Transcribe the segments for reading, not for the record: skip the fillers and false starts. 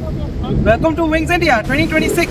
Welcome to Wings India 2026.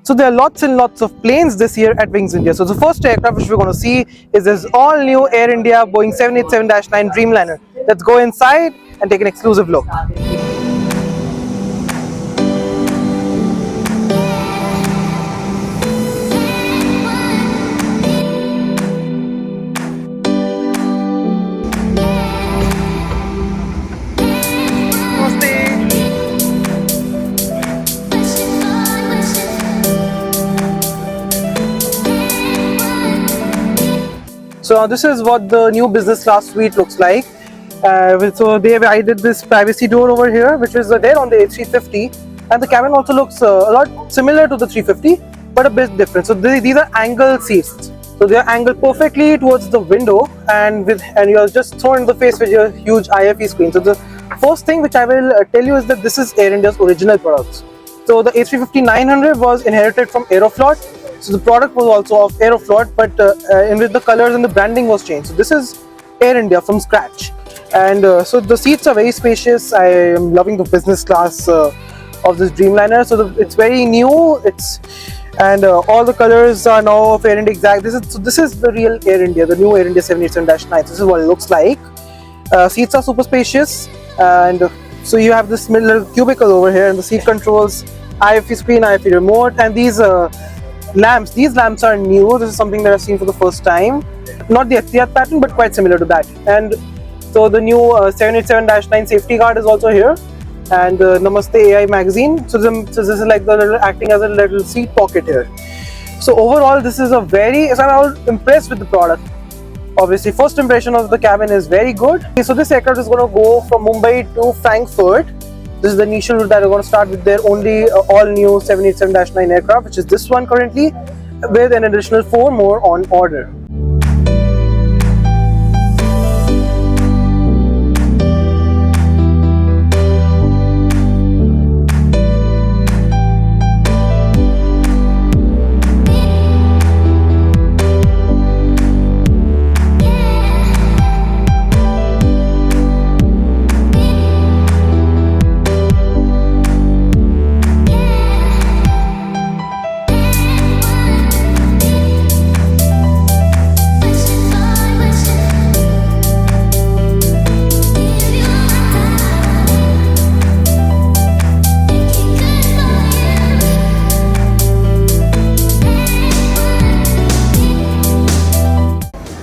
So there are lots and lots of planes this year at Wings India. So the first aircraft which we're going to see is this all new Air India Boeing 787-9 Dreamliner. Let's go inside and take an exclusive look. So this is what the new business class suite looks like. So they have added this privacy door over here, which is there on the A350, and the cabin also looks a lot similar to the 350, but a bit different. So these are angled seats, so they are angled perfectly towards the window, and you're just thrown in the face with your huge IFE screen. So the first thing which I will tell you is that this is Air India's original products. So the A350-900 was inherited from Aeroflot. So the product was also of Aeroflot, but in which the colors and the branding was changed. So this is Air India from scratch, and so the seats are very spacious. I am loving the business class of this Dreamliner. So it's very new. And all the colors are now of Air India exact. This is the real Air India, the new Air India 787-9. This is what it looks like. Seats are super spacious, and so you have this little cubicle over here, and the seat controls, IFE screen, IFE remote, and these lamps. These lamps are new. This is something that I've seen for the first time. Not the Etihad pattern, but quite similar to that. And so the new 787-9 safety guard is also here, and Namaste AI magazine. So this is like the little acting as a little seat pocket here. So overall, this is I'm impressed with the product. Obviously, first impression of the cabin is very good. So this aircraft is going to go from Mumbai to Frankfurt. This is the initial route that are going to start with their only all-new 787-9 aircraft, which is this one currently, with an additional 4 more on order.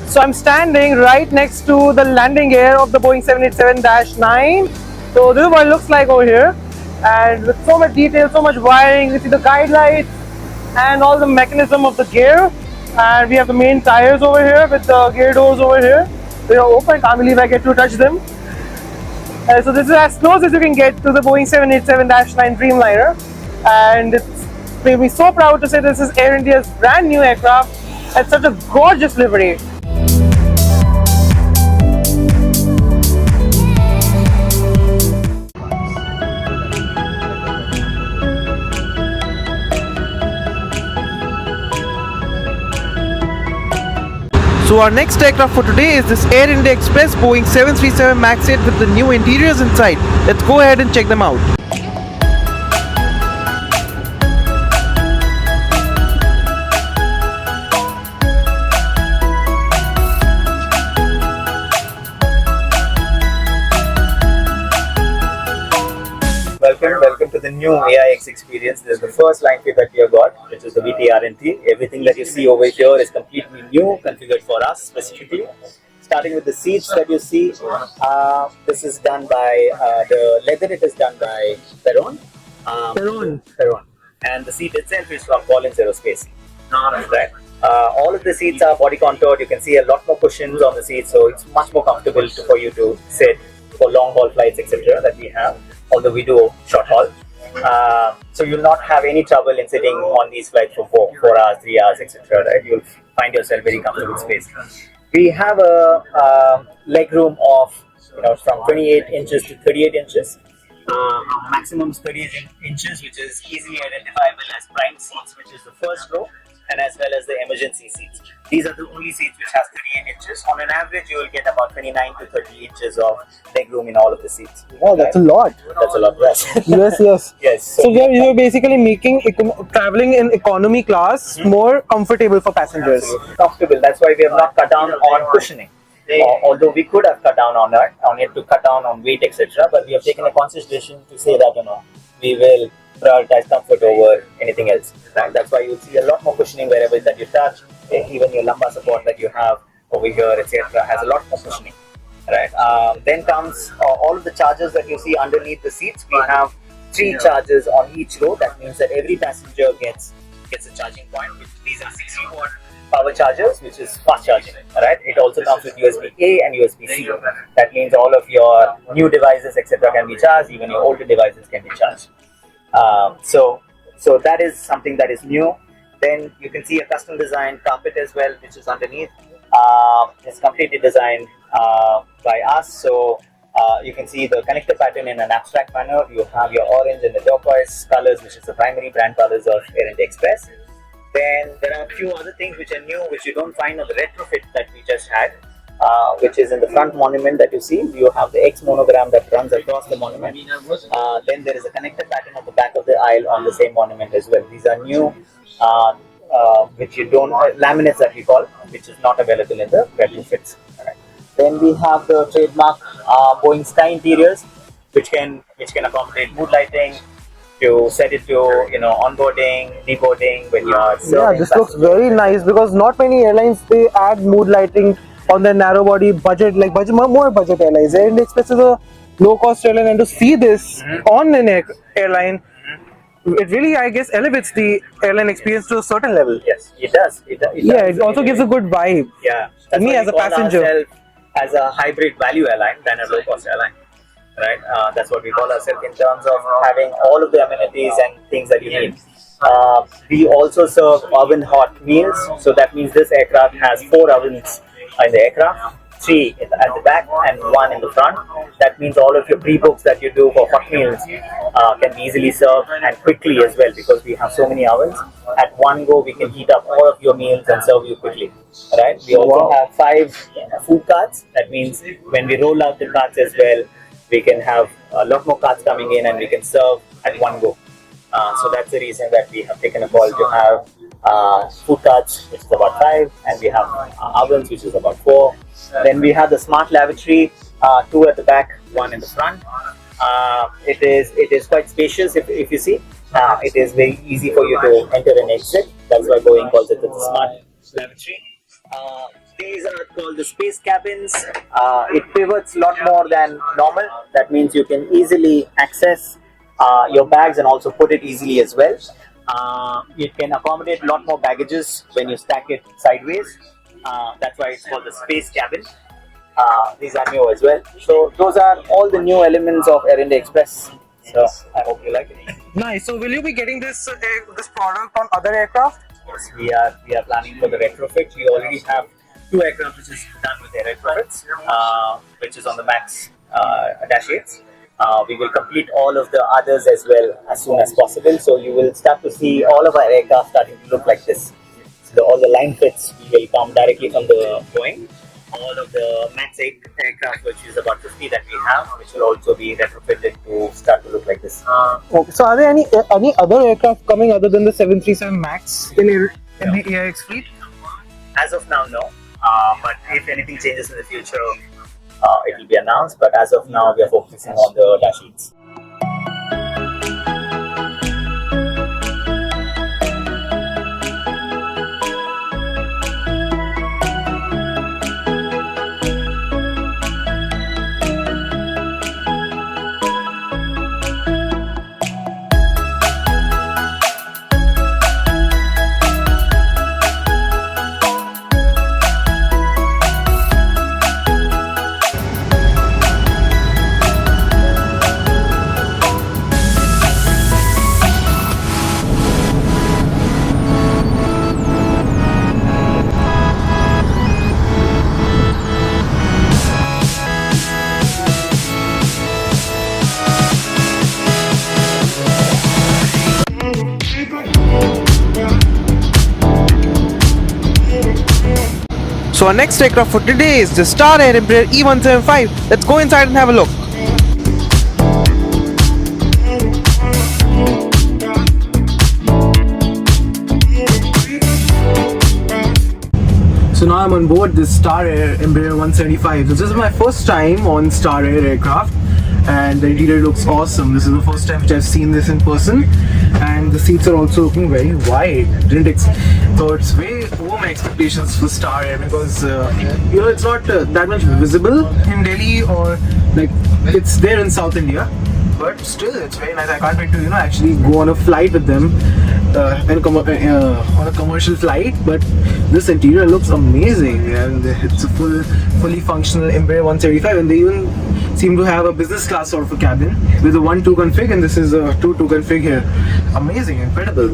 So I'm standing right next to the landing gear of the Boeing 787-9. So this is what it looks like over here, and with so much detail, so much wiring. You see the guide lights and all the mechanism of the gear, and we have the main tires over here with the gear doors over here. They are open. Can't believe I get to touch them. So this is as close as you can get to the Boeing 787-9 Dreamliner, and it's made me so proud to say this is Air India's brand new aircraft at such a gorgeous livery. So our next aircraft for today is this Air India Express Boeing 737 MAX 8 with the new interiors inside. Let's go ahead and check them out. Welcome to the new AIX experience. This is the first line fit that we have got, which is the VTRNT. Everything that you see over here is completely new, configured for us specifically. starting with the seats that you see. This is done by the leather. It is done by Peron. Peron. And the seat itself is from Collins Aerospace. Right. All of the seats are body contoured. You can see a lot more cushions on the seats, so it's much more comfortable for you to sit for long haul flights, etc. that we have, although we do short haul. So you'll not have any trouble in sitting on these flights for 4 hours, 3 hours, etc. Right? You'll find yourself very comfortable space. We have a leg room of from 28 inches to 38 inches. Maximum is 38 inches, which is easily identifiable as prime seats, which is the first row, and as well as the emergency seats. These are the only seats which has 38 inches. On an average, you will get about 29 to 30 inches of leg room in all of the seats. Oh, that's a lot. That's a lot, yes. Yes. Yes. So you're basically making traveling in economy class more comfortable for passengers. Absolutely comfortable. That's why we have not cut down on cushioning. Although we could have cut down on it to cut down on weight, etc. But we have taken a conscious decision to say that we will prioritize comfort over anything else. Right? That's why you'll see a lot more cushioning wherever that you touch. Even your lumbar support that you have over here, etc., has a lot more cushioning. Right. Then comes all of the chargers that you see underneath the seats. We have 3 chargers on each row. That means that every passenger gets a charging point. These are 60-watt power chargers, which is fast charging. Right. It also comes with USB-A and USB-C. That means all of your new devices, etc., can be charged. Even your older devices can be charged. So that is something that is new. Then you can see a custom designed carpet as well, which is underneath. It's completely designed by us. So you can see the connector pattern in an abstract manner. You have your orange and the turquoise colors, which is the primary brand colors of Air India Express. Then there are a few other things which are new, which you don't find on the retrofit that we just had, which is in the front monument that you see. You have the X monogram that runs across the monument. Then there is a connector pattern on the back of the aisle on the same monument as well. These are new, which you don't, laminates that we call, which is not available in the retrofits. Right. Then we have the trademark Boeing Sky interiors, which can accommodate mood lighting, to set it to onboarding, deboarding when you are serving. Yeah, this looks very nice because not many airlines they add mood lighting on their narrow body more budget airlines. Air India Express is a low cost airline, and to see this on an airline, it really, I guess, elevates the airline experience to a certain level. Yes, it does. It also gives a good vibe. Yeah, to me as a passenger. As a hybrid value airline than a low cost airline. Right, that's what we call ourselves in terms of having all of the amenities and things that you need. We also serve oven hot meals, so that means this aircraft has 4 ovens in the aircraft, 3 at the back and 1 in the front. That means all of your pre-books that you do for hot meals can be easily served and quickly as well, because we have so many ovens. At one go, we can heat up all of your meals and serve you quickly. Right. We also have 5 food carts. That means when we roll out the carts as well, we can have a lot more carts coming in and we can serve at one go. So that's the reason that we have taken a call to have food carts, which is about 5, and we have ovens, which is about 4. Then we have the smart lavatory, 2 at the back, 1 in the front. It is quite spacious if you see. It is very easy for you to enter and exit. That's why Boeing calls it the smart lavatory. These are called the space cabins. It pivots a lot more than normal. That means you can easily access your bags and also put it easily as well. It can accommodate a lot more baggages when you stack it sideways. That's why it's called the space cabin. These are new as well. So those are all the new elements of Air India Express. So I hope you like it. Nice. So will you be getting this product on other aircraft? Yes, we are planning for the retrofit. We already have 2 aircraft which is done with their retrofits, which is on the MAX Dash 8s. We will complete all of the others as well as soon as possible. So you will start to see all of our aircraft starting to look like this. So all the line fits will come directly from the Boeing. All of the MAX 8 aircraft, which is about 50 that we have, which will also be retrofitted to start to look like this. Okay. So are there any other aircraft coming other than the 737 MAX in the AIX fleet? As of now, no. But if anything changes in the future, it will be announced. But as of now, we are focusing on the Dash 8s. So our next aircraft for today is the Star Air Embraer E175. Let's go inside and have a look. So now I'm on board this Star Air Embraer 175. This is my first time on Star Air aircraft, and the interior looks awesome. This is the first time which I've seen this in person, and the seats are also looking very wide. So it's way over my expectations for Star Air because it's not that much visible in Delhi, or like it's there in South India, but still it's very nice. I can't wait to actually go on a flight with them on a commercial flight. But this interior looks amazing, and it's a fully functional Embraer 175, and they even seem to have a business class sort of a cabin with a 1-2 config, and this is a 2-2 config here. Amazing, incredible.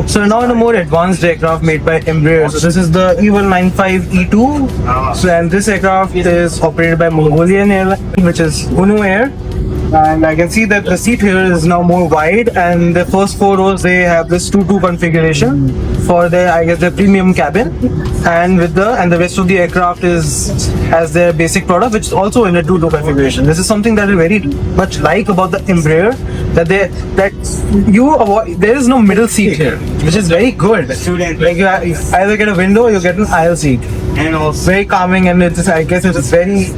So now in a more advanced aircraft made by Embraer. So this is the E195E2. So and this aircraft is operated by Mongolian airline, which is Hunnu Air. And I can see that the seat here is now more wide, and the first 4 rows they have this 2-2 configuration for their premium cabin, and the rest of the aircraft has their basic product, which is also in a 2-2 configuration. This is something that I very much like about the Embraer, that there is no middle seat here, which is very good. Like you either get a window or you get an aisle seat, and also very calming, and I guess it is very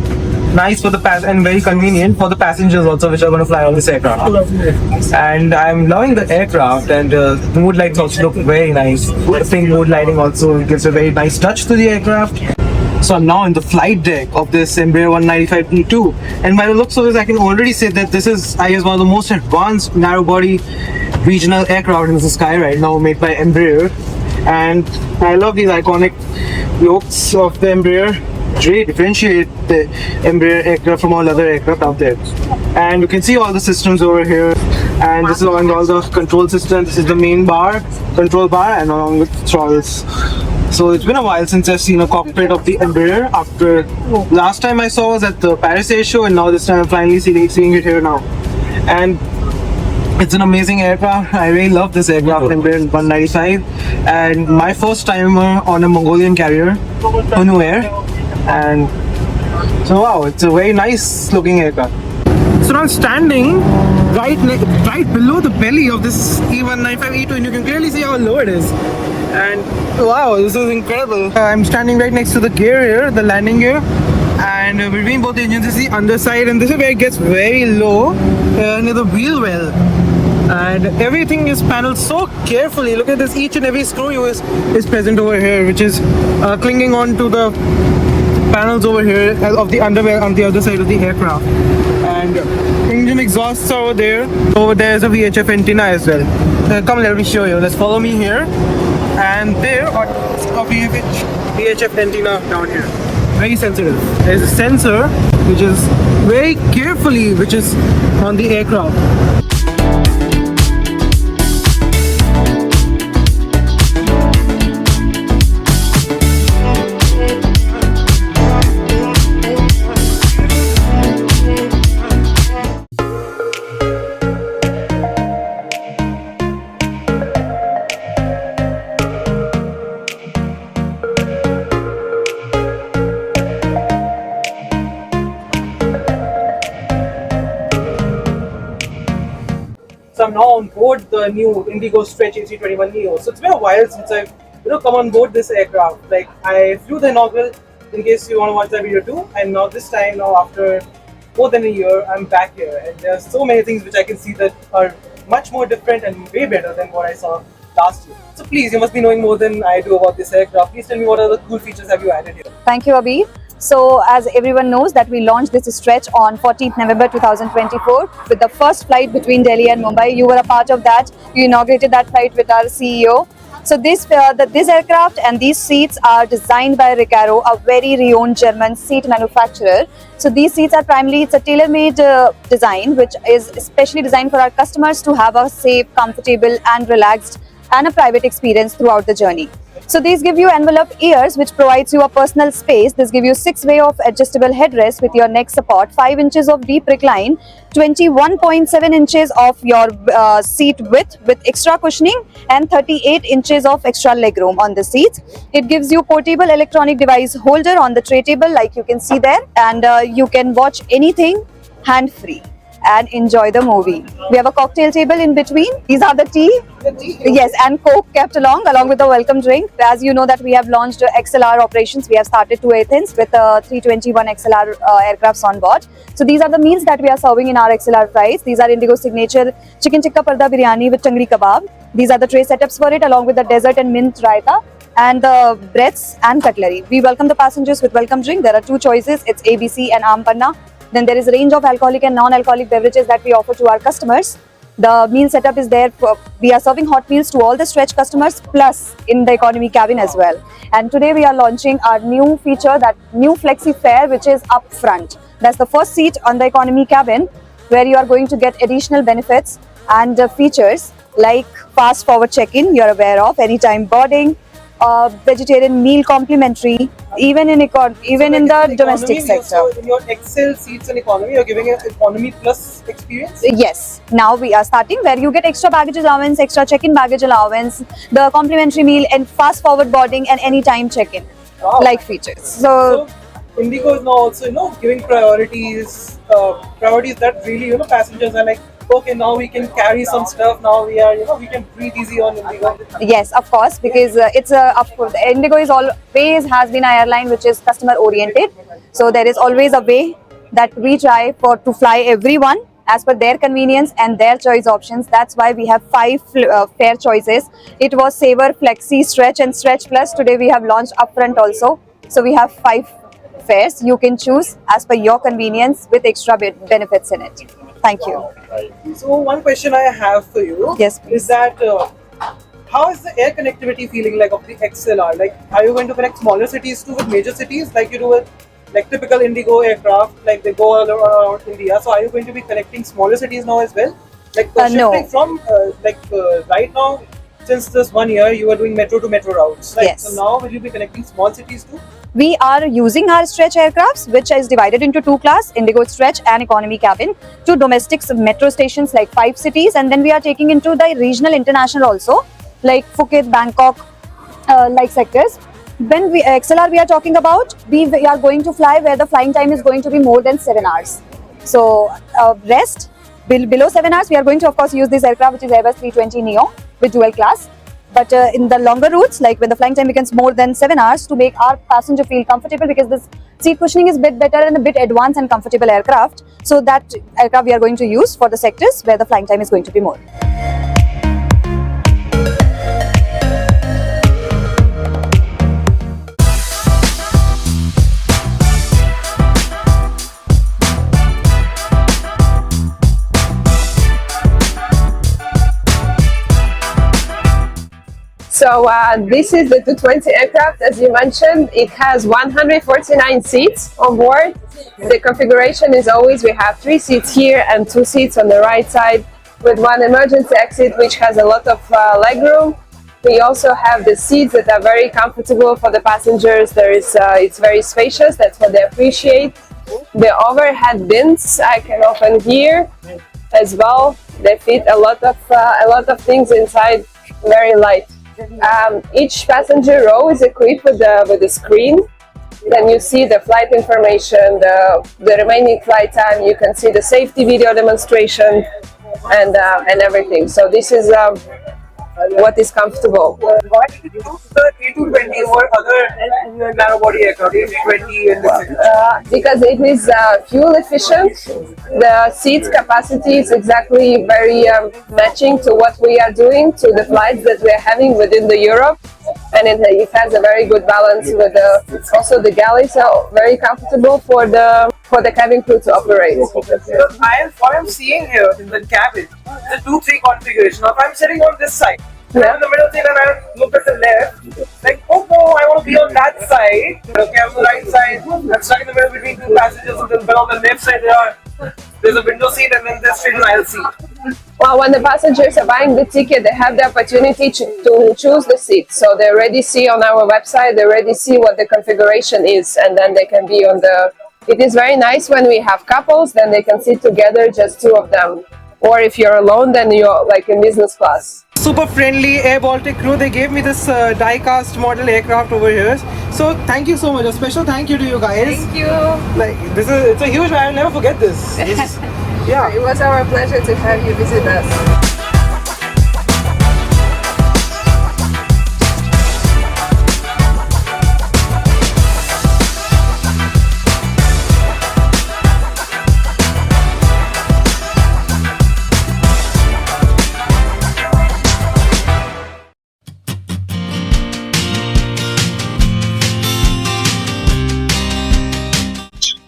nice for the and very convenient for the passengers also, which are going to fly on this aircraft. And I'm loving the aircraft, and the mood lights also look very nice. The pink mood lighting also gives a very nice touch to the aircraft. So I'm now in the flight deck of this Embraer 195E2, and by the looks of this, I can already say that this is, I guess, one of the most advanced narrow-body regional aircraft in the sky right now, made by Embraer. And I love these iconic looks of the Embraer. Really differentiate the Embraer aircraft from all other aircraft out there. And you can see all the systems over here, and this is all the control systems. This is the main control bar, and along with throttles. So it's been a while since I've seen a cockpit of the Embraer. After last time I saw was at the Paris Airshow, and now this time I'm finally seeing it here now. And it's an amazing aircraft. I really love this aircraft, Embraer 195, and my first time on a Mongolian carrier, Hunnu Air. And so wow, it's a very nice looking aircraft. So now I'm standing right below the belly of this E195E2, and you can clearly see how low it is. And wow, this is incredible. I'm standing right next to the gear here, the landing gear, and between both the engines is the underside, and this is where it gets very low near the wheel well. And everything is paneled so carefully. Look at this, each and every screw is present over here, which is clinging on to the panels over here of the underwear on the other side of the aircraft. And engine exhausts are over there. Over there is a VHF antenna as well. Come, let me show you. Let's follow me here. And there are a VHF antenna down here. Very sensitive. There's a sensor which is very carefully on the aircraft. So I'm now on board the new IndiGo Stretch A321neo. So it's been a while since I've come on board this aircraft. Like I flew the inaugural, in case you want to watch that video too, and now this time, after more than a year, I'm back here, and there are so many things which I can see that are much more different and way better than what I saw last year. So please, you must be knowing more than I do about this aircraft. Please tell me, what other cool features have you added here? Thank you, Abhi. So as everyone knows that we launched this stretch on 14th November 2024 with the first flight between Delhi and Mumbai. You were a part of that. You inaugurated that flight with our CEO. So this aircraft and these seats are designed by Recaro, a very renowned German seat manufacturer. So these seats are primarily, it's a tailor-made design which is especially designed for our customers to have a safe, comfortable and relaxed and a private experience throughout the journey. So these give you enveloped ears which provides you a personal space. This gives you 6-way of adjustable headrest with your neck support, 5 inches of deep recline, 21.7 inches of your seat width with extra cushioning and 38 inches of extra legroom on the seats. It gives you portable electronic device holder on the tray table like you can see there, and you can watch anything hand-free and enjoy the movie. We have a cocktail table in between. These are the tea. Yes, and Coke kept along with the welcome drink. As you know that we have launched XLR operations. We have started to Athens with 321 XLR aircrafts on board. So these are the meals that we are serving in our XLR flights. These are IndiGo signature chicken tikka parda biryani with tangri kebab. These are the tray setups for it along with the dessert and mint raita and the breads and cutlery. We welcome the passengers with welcome drink. There are 2 choices. It's ABC and Aam Panna. Then there is a range of alcoholic and non-alcoholic beverages that we offer to our customers. The meal setup is there. We are serving hot meals to all the stretch customers plus in the economy cabin as well. And today we are launching our new feature, that new flexi fare, which is up front. That's the first seat on the economy cabin where you are going to get additional benefits and features like fast forward check-in, you're aware of, anytime boarding, vegetarian meal complimentary, even in the domestic sector. So in your Excel seats and economy, you're giving an economy plus experience? Yes. Now we are starting where you get extra baggage allowance, extra check-in baggage allowance, the complimentary meal and fast forward boarding and anytime check-in like features. So IndiGo is now also giving priorities that really passengers are like, okay, now we can carry some stuff. Now we are we can breathe easy on IndiGo. Yes, of course, because IndiGo is always has been an airline which is customer oriented. So there is always a way that we try to fly everyone as per their convenience and their choice options. That's why we have 5 fare choices. It was Saver, Flexi, Stretch and Stretch Plus. Today we have launched Upfront also. So we have 5 fares. You can choose as per your convenience with extra benefits in it. Thank you. So one question I have for you is that how is the air connectivity feeling like of the XLR? Like, are you going to connect smaller cities too with major cities like you do with like typical IndiGo aircraft, like they go all around India? So are you going to be connecting smaller cities now as well? Like no. From right now, since this 1 year, you are doing metro to metro routes. Right? Yes. So now will you be connecting small cities too? We are using our stretch aircrafts, which is divided into 2 classes, IndiGo Stretch and Economy Cabin, to domestic metro stations like 5 cities, and then we are taking into the regional international also, like Phuket, Bangkok, like sectors. When XLR we are talking about, we are going to fly where the flying time is going to be more than 7 hours. So rest below 7 hours, we are going to of course use this aircraft, which is Airbus 320 Neo with dual class. But in the longer routes, like when the flying time becomes more than 7 hours, to make our passenger feel comfortable, because this seat cushioning is a bit better and a bit advanced and comfortable aircraft. So that aircraft we are going to use for the sectors where the flying time is going to be more. So this is the 220 aircraft, as you mentioned. It has 149 seats on board. The configuration is always, we have 3 seats here and 2 seats on the right side with 1 emergency exit, which has a lot of legroom. We also have the seats that are very comfortable for the passengers. It's very spacious, that's what they appreciate. The overhead bins I can open here as well. They fit a lot of things inside, very light. Each passenger row is equipped with a screen. Then you see the flight information, the remaining flight time. You can see the safety video demonstration and everything. So this is what is comfortable. Why did you use the A220 over other narrow body aircraft, A320 and because it is fuel efficient. The seat capacity is exactly very matching to what we are doing, to the flights that we are having within the Europe. and it has a very good balance with also the galley, so very comfortable for the cabin crew to operate. So what I'm seeing here in the cabin, the 2-3 configuration. Now, if I'm sitting on this side, I'm in the middle seat and I look at the left, like, oh no, I want to be on that side. Okay, I'm on the right side. I'm stuck in the middle between two passengers, but on the left side there's a window seat and then there's straight aisle seat. Well, when the passengers are buying the ticket, they have the opportunity to choose the seat. So they already see on our website, they already see what the configuration is, and then they can be on the... It is very nice when we have couples, then they can sit together, just two of them. Or if you're alone, then you're like in business class. Super friendly airBaltic crew. They gave me this die-cast model aircraft over here. So thank you so much. A special thank you to you guys. Thank you. Like it's a huge. I'll never forget this. Yeah. It was our pleasure to have you visit us.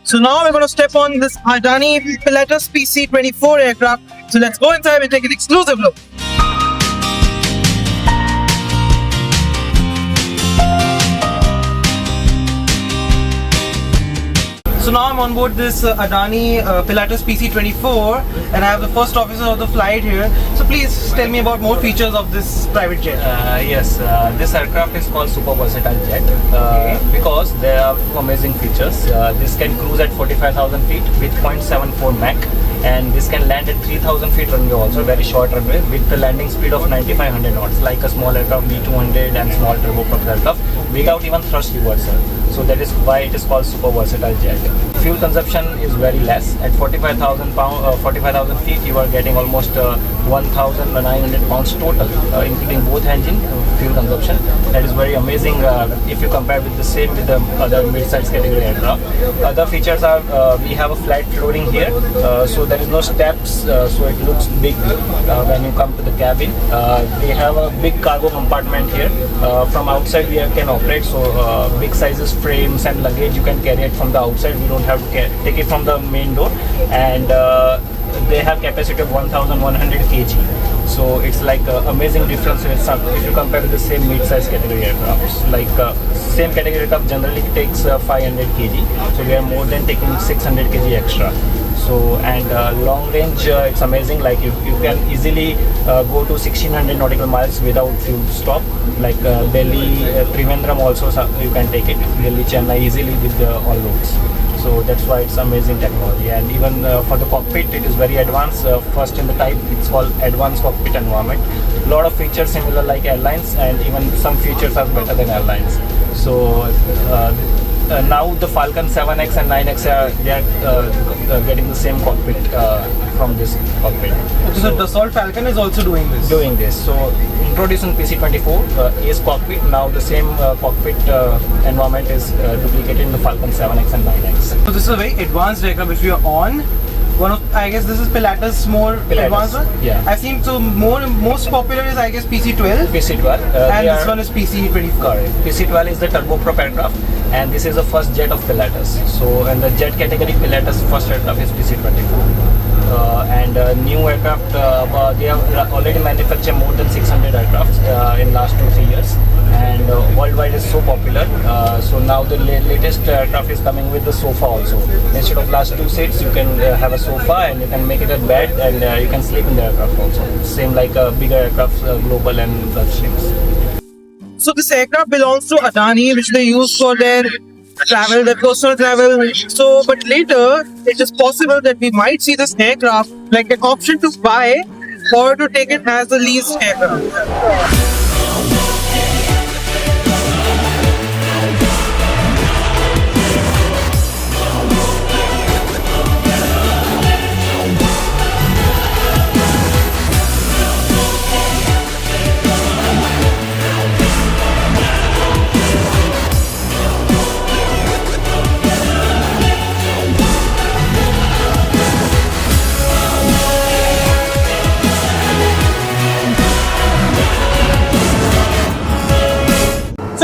So now we're going to step on this Adani Pilatus PC-24 aircraft. So let's go inside and take an exclusive look. So now I'm on board this Adani Pilatus PC-24 and I have the first officer of the flight here. So please tell me about more features of this private jet. Yes, this aircraft is called Super Versatile Jet because there are amazing features. This can cruise at 45,000 feet with 0.74 Mach, and this can land at 3,000 feet runway also, very short runway with the landing speed of 9,500 knots like a small aircraft V200 and small turboprop aircraft without even thrust reversal. So that is why it is called Super Versatile Jet. Fuel consumption is very less. At 45,000 feet, you are getting almost 1,900 pounds total, including both engine fuel consumption. That is very amazing if you compare with the same with the other mid-size category aircraft. Other features are we have a flat flooring here, so there is no steps, so it looks big when you come to the cabin. They have a big cargo compartment here. From outside we can operate, so big sizes frames and luggage you can carry it from the outside. We don't have to take it from the main door, and they have capacity of 1,100 kg. So it's like amazing difference if you compare with the same mid-size category aircrafts. Like same category aircraft generally takes 500 kg, so we are more than taking 600 kg extra. So and long range, it's amazing. Like you can easily go to 1600 nautical miles without fuel stop. Like Delhi, Trivandrum also you can take it. Delhi, Chennai easily with all roads. So that's why it's amazing technology. And even for the cockpit, it is very advanced. First in the type, it's called advanced cockpit environment. A lot of features similar like airlines, and even some features are better than airlines. So now the Falcon 7X and 9X they are getting the same cockpit from this cockpit. Okay, so Dassault Falcon is also doing this. So introducing PC-24 Ace cockpit, now the same cockpit environment is duplicated in the Falcon 7X and 9X. So this is a very advanced aircraft which we are on. I guess this is Pilatus more advanced one. Yeah. I've seen most popular is I guess PC-12. PC-12. And this one is PC-24. Correct. PC-12 is the turboprop aircraft, and this is the first jet of Pilatus. So in the jet category, Pilatus first aircraft is PC-24. New aircraft, they have already manufactured more than 600 aircrafts in last 2-3 years, and worldwide is so popular. So now the latest aircraft is coming with the sofa also. Instead of last 2 seats, you can have a sofa and you can make it a bed, and you can sleep in the aircraft also. Same like bigger aircraft, Global and Gulfstreams. So this aircraft belongs to Adani, which they use for their travel, their personal travel. So, but later it is possible that we might see this aircraft like an option to buy or to take it as a leased aircraft.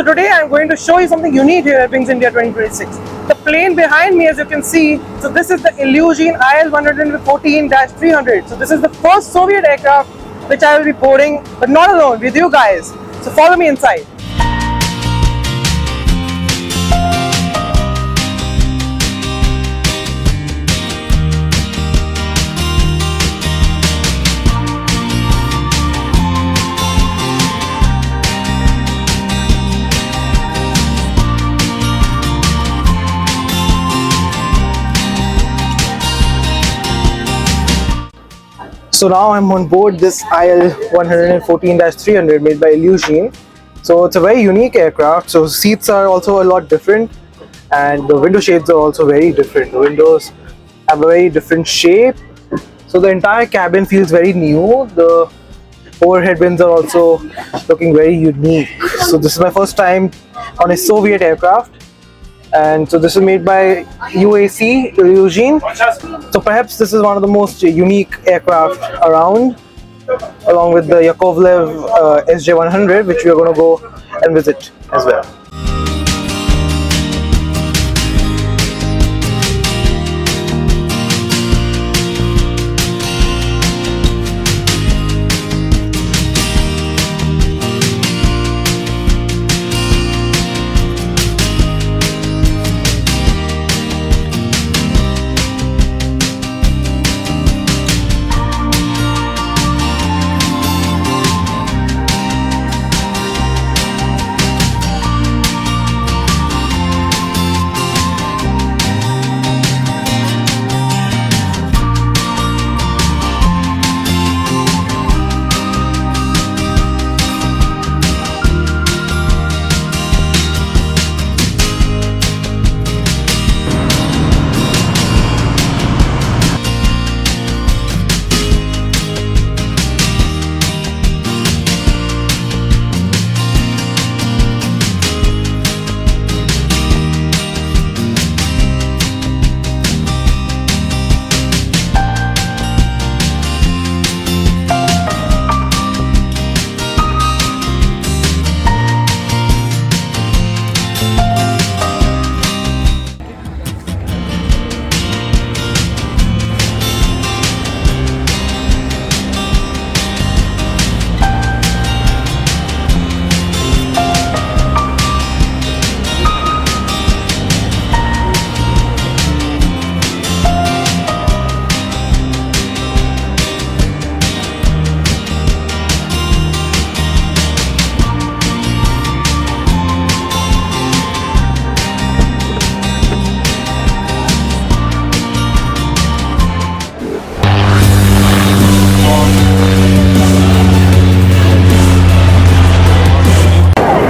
So today I'm going to show you something unique here at Wings India 2026. The plane behind me, as you can see, so this is the Illusion IL-114-300. So this is the first Soviet aircraft which I will be boarding, but not alone, with you guys. So follow me inside. So now I'm on board this IL-114-300 made by Illusion. So it's a very unique aircraft. So seats are also a lot different, and the window shades are also very different. The windows have a very different shape. So the entire cabin feels very new. The overhead bins are also looking very unique. So this is my first time on a Soviet aircraft. And so this is made by UAC Illusion. So perhaps this is one of the most unique aircraft around, along with the Yakovlev SJ-100, which we are going to go and visit as well.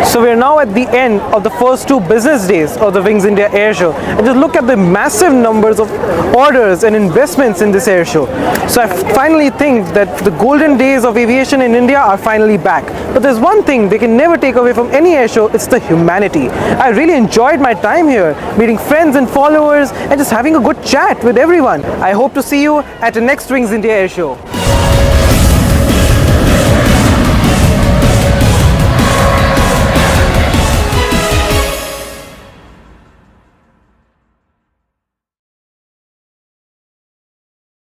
So we are now at the end of the first 2 business days of the Wings India Airshow, and just look at the massive numbers of orders and investments in this airshow. So I finally think that the golden days of aviation in India are finally back. But there's one thing they can never take away from any airshow: it's the humanity. I really enjoyed my time here, meeting friends and followers and just having a good chat with everyone. I hope to see you at the next Wings India Airshow.